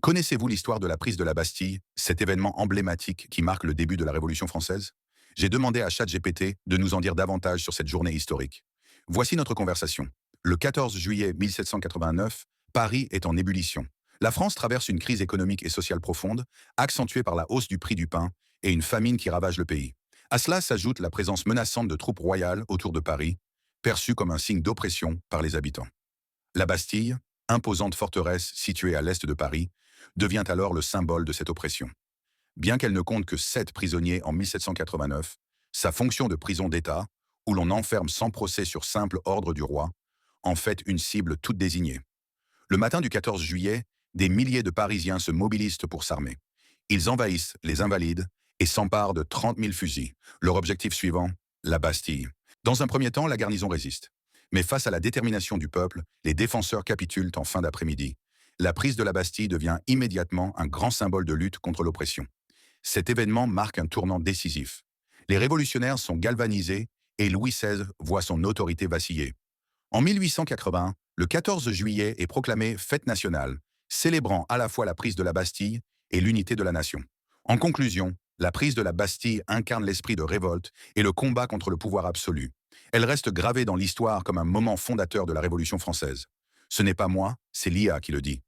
Connaissez-vous l'histoire de la prise de la Bastille, cet événement emblématique qui marque le début de la Révolution française? J'ai demandé à ChatGPT de nous en dire davantage sur cette journée historique. Voici notre conversation. Le 14 juillet 1789, Paris est en ébullition. La France traverse une crise économique et sociale profonde, accentuée par la hausse du prix du pain et une famine qui ravage le pays. À cela s'ajoute la présence menaçante de troupes royales autour de Paris, perçue comme un signe d'oppression par les habitants. La Bastille, imposante forteresse située à l'est de Paris, devient alors le symbole de cette oppression. Bien qu'elle ne compte que 7 prisonniers en 1789, sa fonction de prison d'État, où l'on enferme sans procès sur simple ordre du roi, en fait une cible toute désignée. Le matin du 14 juillet, des milliers de Parisiens se mobilisent pour s'armer. Ils envahissent les Invalides et s'emparent de 30 000 fusils. Leur objectif suivant, la Bastille. Dans un premier temps, la garnison résiste. Mais face à la détermination du peuple, les défenseurs capitulent en fin d'après-midi. La prise de la Bastille devient immédiatement un grand symbole de lutte contre l'oppression. Cet événement marque un tournant décisif. Les révolutionnaires sont galvanisés et Louis XVI voit son autorité vaciller. En 1880, le 14 juillet est proclamé fête nationale, célébrant à la fois la prise de la Bastille et l'unité de la nation. En conclusion, la prise de la Bastille incarne l'esprit de révolte et le combat contre le pouvoir absolu. Elle reste gravée dans l'histoire comme un moment fondateur de la Révolution française. Ce n'est pas moi, c'est l'IA qui le dit.